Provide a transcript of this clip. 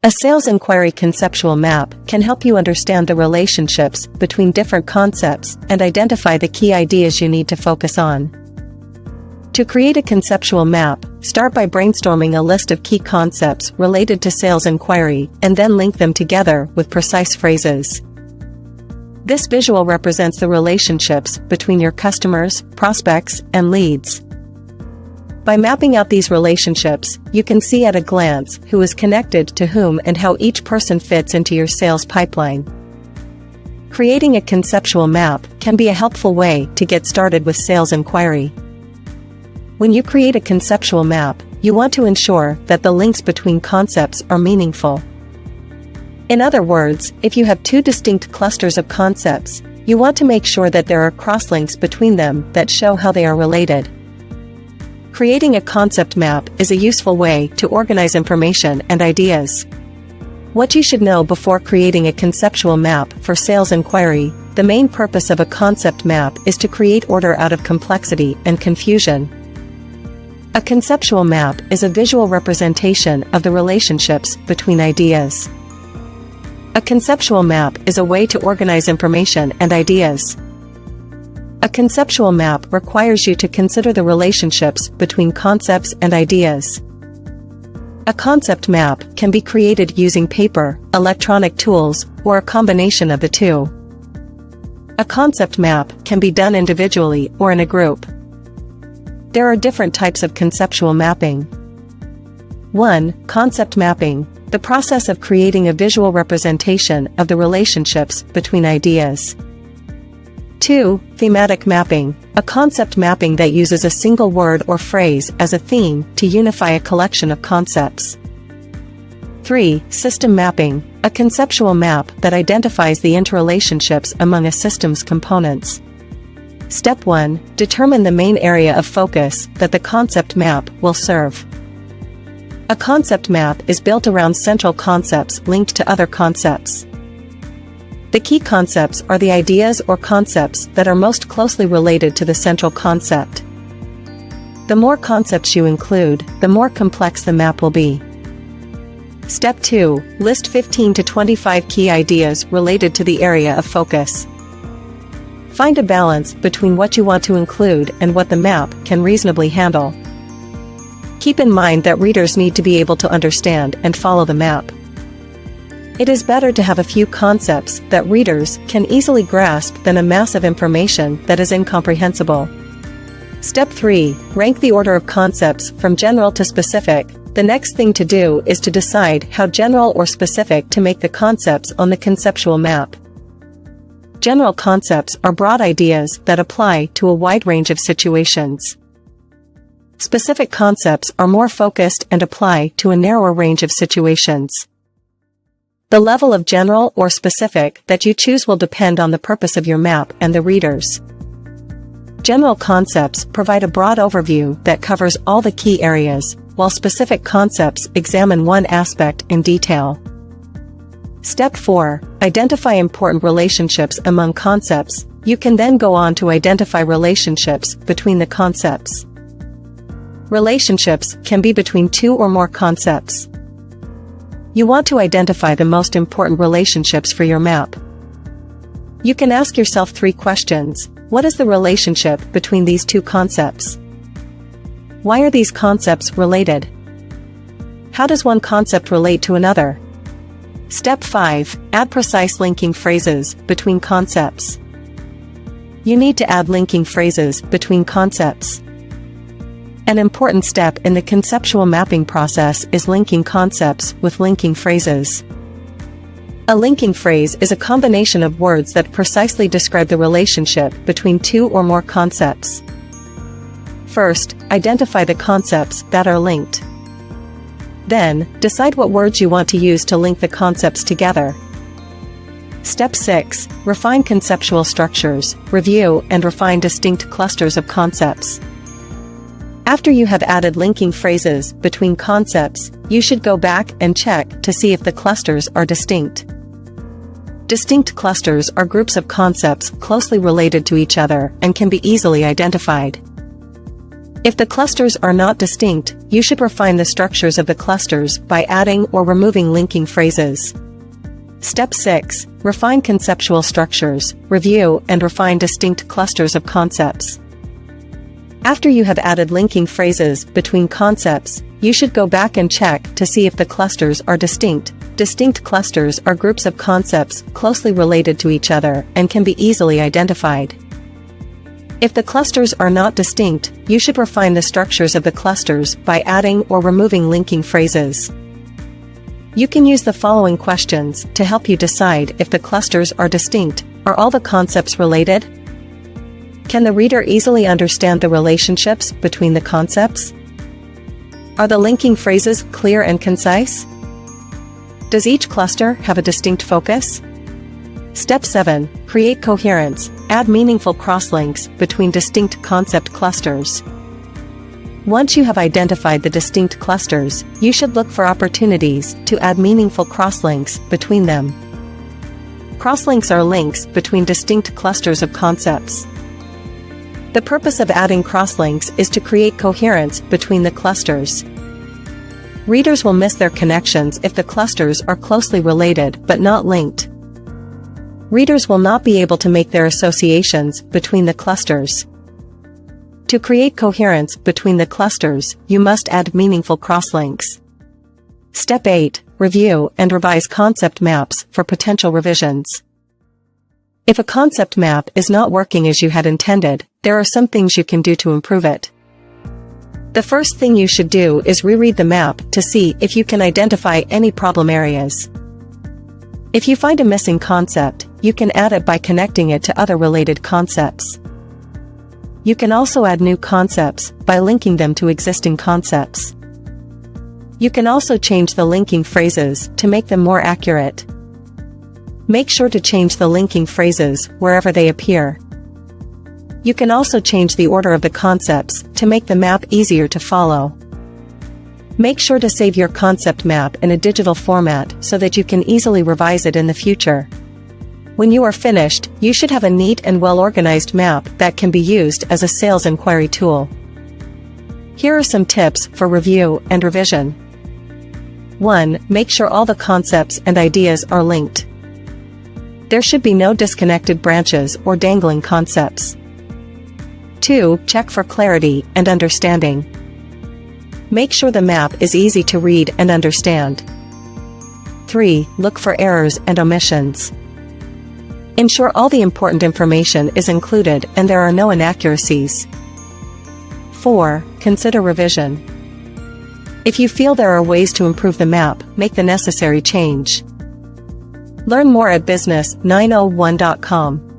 A sales inquiry conceptual map can help you understand the relationships between different concepts and identify the key ideas you need to focus on. To create a conceptual map, start by brainstorming a list of key concepts related to sales inquiry and then link them together with precise phrases. This visual represents the relationships between your customers, prospects, and leads. By mapping out these relationships, you can see at a glance who is connected to whom and how each person fits into your sales pipeline. Creating a conceptual map can be a helpful way to get started with sales inquiry. When you create a conceptual map, you want to ensure that the links between concepts are meaningful. In other words, if you have two distinct clusters of concepts, you want to make sure that there are crosslinks between them that show how they are related. Creating a concept map is a useful way to organize information and ideas. What you should know before creating a conceptual map for sales inquiry: the main purpose of a concept map is to create order out of complexity and confusion. A conceptual map is a visual representation of the relationships between ideas. A conceptual map is a way to organize information and ideas. A conceptual map requires you to consider the relationships between concepts and ideas. A concept map can be created using paper, electronic tools, or a combination of the two. A concept map can be done individually or in a group. There are different types of conceptual mapping. 1. Concept mapping, the process of creating a visual representation of the relationships between ideas. 2. Thematic mapping, a concept mapping that uses a single word or phrase as a theme to unify a collection of concepts. 3. System mapping, a conceptual map that identifies the interrelationships among a system's components. Step 1. Determine the main area of focus that the concept map will serve. A concept map is built around central concepts linked to other concepts. The key concepts are the ideas or concepts that are most closely related to the central concept. The more concepts you include, the more complex the map will be. Step 2. List 15 to 25 key ideas related to the area of focus. Find a balance between what you want to include and what the map can reasonably handle. Keep in mind that readers need to be able to understand and follow the map. It is better to have a few concepts that readers can easily grasp than a mass of information that is incomprehensible. Step 3. Rank the order of concepts from general to specific. The next thing to do is to decide how general or specific to make the concepts on the conceptual map. General concepts are broad ideas that apply to a wide range of situations. Specific concepts are more focused and apply to a narrower range of situations. The level of general or specific that you choose will depend on the purpose of your map and the readers. General concepts provide a broad overview that covers all the key areas, while specific concepts examine one aspect in detail. Step 4. Identify important relationships among concepts. You can then go on to identify relationships between the concepts. Relationships can be between two or more concepts. You want to identify the most important relationships for your map. You can ask yourself 3 questions. What is the relationship between these two concepts? Why are these concepts related? How does one concept relate to another? Step 5. Add precise linking phrases between concepts. You need to add linking phrases between concepts. An important step in the conceptual mapping process is linking concepts with linking phrases. A linking phrase is a combination of words that precisely describe the relationship between two or more concepts. First, identify the concepts that are linked. Then, decide what words you want to use to link the concepts together. Step 6. Refine conceptual structures. Review and refine distinct clusters of concepts. After you have added linking phrases between concepts, you should go back and check to see if the clusters are distinct. Distinct clusters are groups of concepts closely related to each other and can be easily identified. If the clusters are not distinct, you should refine the structures of the clusters by adding or removing linking phrases. Step 6. Refine conceptual structures, review and refine distinct clusters of concepts. After you have added linking phrases between concepts, you should go back and check to see if the clusters are distinct. Distinct clusters are groups of concepts closely related to each other and can be easily identified. If the clusters are not distinct, you should refine the structures of the clusters by adding or removing linking phrases. You can use the following questions to help you decide if the clusters are distinct. Are all the concepts related? Can the reader easily understand the relationships between the concepts? Are the linking phrases clear and concise? Does each cluster have a distinct focus? Step 7. Create coherence. Add meaningful crosslinks between distinct concept clusters. Once you have identified the distinct clusters, you should look for opportunities to add meaningful crosslinks between them. Crosslinks are links between distinct clusters of concepts. The purpose of adding crosslinks is to create coherence between the clusters. Readers will miss their connections if the clusters are closely related but not linked. Readers will not be able to make their associations between the clusters. To create coherence between the clusters, you must add meaningful crosslinks. Step 8. Review and revise concept maps for potential revisions. If a concept map is not working as you had intended, there are some things you can do to improve it. The first thing you should do is reread the map to see if you can identify any problem areas. If you find a missing concept, you can add it by connecting it to other related concepts. You can also add new concepts by linking them to existing concepts. You can also change the linking phrases to make them more accurate. Make sure to change the linking phrases wherever they appear. You can also change the order of the concepts to make the map easier to follow. Make sure to save your concept map in a digital format so that you can easily revise it in the future. When you are finished, you should have a neat and well-organized map that can be used as a sales inquiry tool. Here are some tips for review and revision. 1. Make sure all the concepts and ideas are linked. There should be no disconnected branches or dangling concepts. 2. Check for clarity and understanding. Make sure the map is easy to read and understand. 3. Look for errors and omissions. Ensure all the important information is included and there are no inaccuracies. 4. Consider revision. If you feel there are ways to improve the map, make the necessary change. Learn more at business901.com.